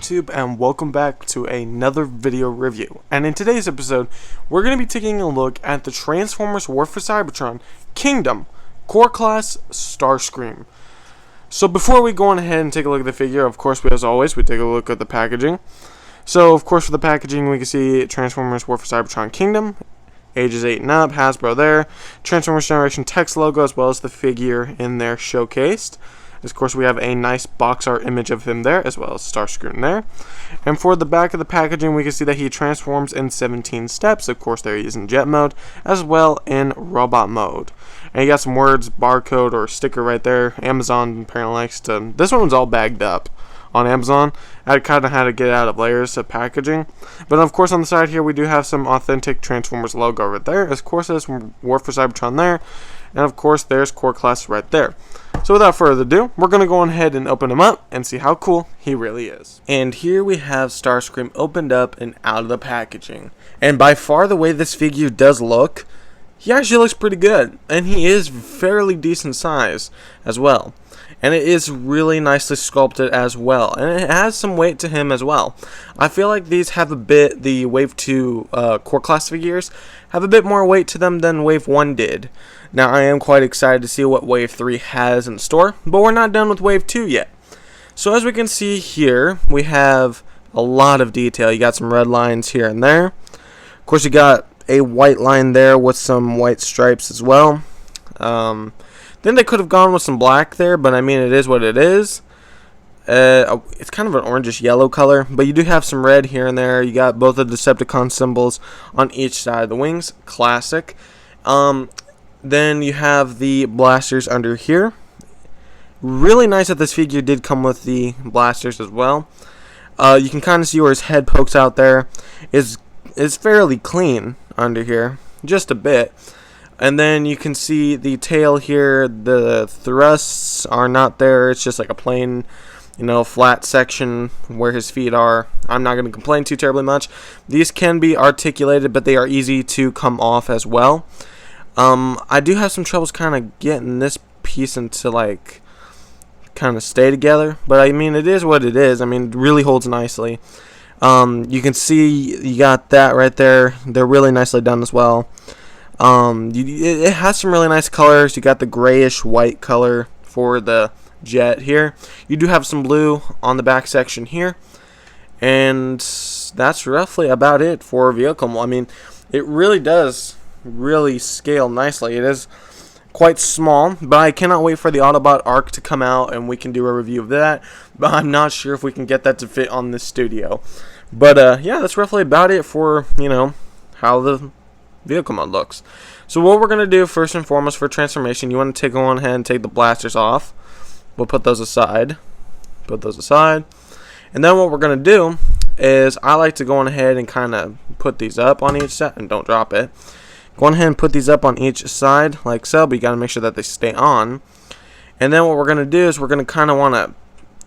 YouTube, and welcome back to another video review. And in today's episode, we're going to be taking a look at the Transformers War for Cybertron Kingdom Core Class Starscream. So before we go on ahead and take a look at the figure, of course, as always, we take a look at the packaging. So of course, for the packaging, we can see Transformers War for Cybertron Kingdom, ages 8 and up, Hasbro there, Transformers Generation text logo, as well as the figure in there showcased. Of course, we have a nice box art image of him there, as well as Starscream there. And for the back of the packaging, we can see that he transforms in 17 steps. Of course, there he is in jet mode, as well in robot mode. And you got some words, barcode, or sticker right there. Amazon apparently likes to... This one's all bagged up on Amazon. I kind of had to get out of layers of packaging. But of course, on the side here, we do have some authentic Transformers logo right there. Of course, there's War for Cybertron there. And of course, there's Core Class right there. So without further ado, we're going to go ahead and open him up and see how cool he really is. And here we have Starscream opened up and out of the packaging. And by far the way this figure does look, he actually looks pretty good. And he is fairly decent size as well. And it is really nicely sculpted as well. And it has some weight to him as well. I feel like these have a bit, the Wave 2 Core Class figures, have a bit more weight to them than Wave 1 did. Now, I am quite excited to see what Wave 3 has in store, but we're not done with Wave 2 yet. So as we can see here, we have a lot of detail. You got some red lines here and there. Of course, you got a white line there with some white stripes as well. Then they could have gone with some black there, but I mean, it is what it is. It's kind of an orangish yellow color, but you do have some red here and there. You got both of the Decepticon symbols on each side of the wings. Classic. Then you have the blasters under here. Really nice that this figure did come with the blasters as well. You can kind of see where his head pokes out there. It's fairly clean under here, just a bit. And then you can see the tail here. The thrusts are not there. It's just like a plain, flat section where his feet are. I'm not going to complain too terribly much. These can be articulated, but they are easy to come off as well. I do have some troubles kind of getting this piece into kind of stay together, but I mean, it is what it is. I mean, it really holds nicely. You can see you got that right there. They're really nicely done as well. It has some really nice colors. You got the grayish white color for the jet here. You do have some blue on the back section here, and that's roughly about it for a vehicle. I mean, it really does scale nicely. It is quite small, but I cannot wait for the Autobot Arc to come out and we can do a review of that, but I'm not sure if we can get that to fit on this studio. But yeah, that's roughly about it for how the vehicle mode looks. So what we're going to do first and foremost for transformation, you want to go on ahead and take the blasters off. We'll put those aside, and then what we're going to do is I like to go on ahead and kind of put these up on each side, and don't drop it. Go on ahead and put these up on each side like so, but you got to make sure that they stay on. And then what we're going to do is we're going to kind of want to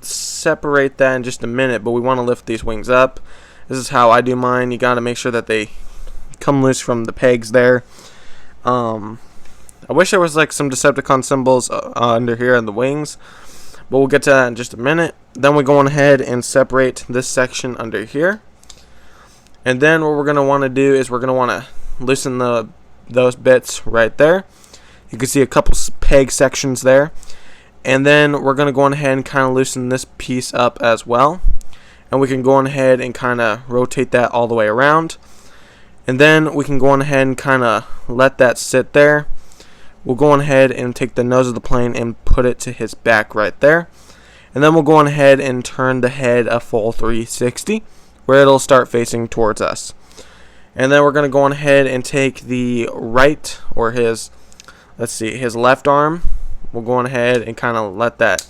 separate that in just a minute, but we want to lift these wings up. This is how I do mine. You got to make sure that they come loose from the pegs there. I wish there was some Decepticon symbols under here in the wings, but we'll get to that in just a minute. Then we go on ahead and separate this section under here. And then what we're going to want to do is we're going to want to loosen those bits right there. You can see a couple peg sections there. And then we're going to go on ahead and kind of loosen this piece up as well. And we can go on ahead and kind of rotate that all the way around. And then we can go on ahead and kind of let that sit there. We'll go on ahead and take the nose of the plane and put it to his back right there. And then we'll go on ahead and turn the head a full 360 where it'll start facing towards us. And then we're going to go on ahead and take the right, or his left arm. We'll go on ahead and kind of let that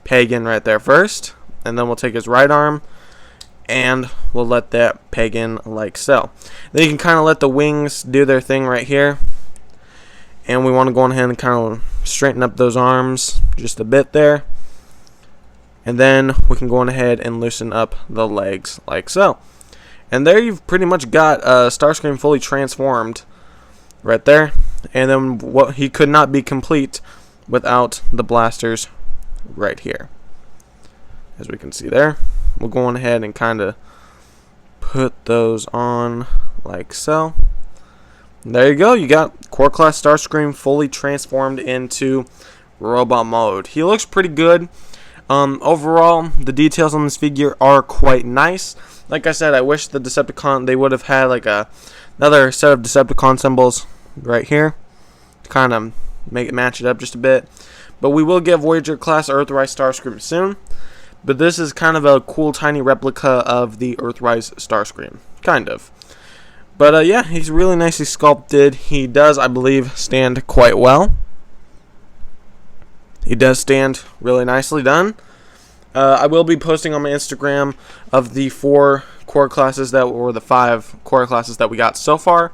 peg in right there first. And then we'll take his right arm and we'll let that peg in like so. Then you can kind of let the wings do their thing right here. And we want to go on ahead and kind of straighten up those arms just a bit there. And then we can go on ahead and loosen up the legs like so. And there you've pretty much got Starscream fully transformed right there. And then what he could not be complete without the blasters right here, as we can see there. we'll go on ahead and kind of put those on like so. There you go. You got Core Class Starscream fully transformed into robot mode. He looks pretty good. Overall, the details on this figure are quite nice. Like I said, I wish the Decepticon, they would have had like another set of Decepticon symbols right here to kind of match it up just a bit. But we will get Voyager class Earthrise Starscream soon. But this is kind of a cool tiny replica of the Earthrise Starscream. Kind of. But yeah, he's really nicely sculpted. He does, I believe, stand quite well. He does stand really nicely done. I will be posting on my Instagram of the 4 core classes that were the 5 core classes that we got so far.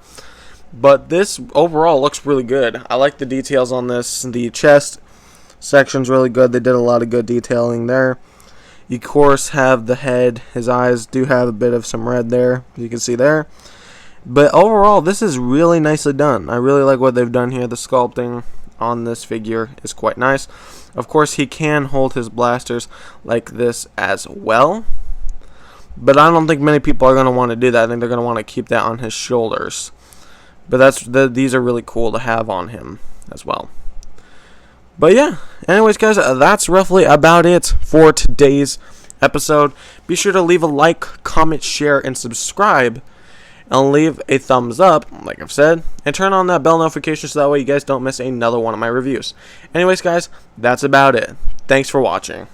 But this overall looks really good. I like the details on this. The chest section's really good. They did a lot of good detailing there. You, of course, have the head. His eyes do have a bit of some red there, as you can see there. But overall, this is really nicely done. I really like what they've done here. The sculpting on this figure is quite nice. Of course, he can hold his blasters like this as well. But I don't think many people are going to want to do that. I think they're going to want to keep that on his shoulders. But these are really cool to have on him as well. But yeah, anyways guys, that's roughly about it for today's episode. Be sure to leave a like, comment, share, and subscribe. And leave a thumbs up, like I've said. And turn on that bell notification so that way you guys don't miss another one of my reviews. Anyways guys, that's about it. Thanks for watching.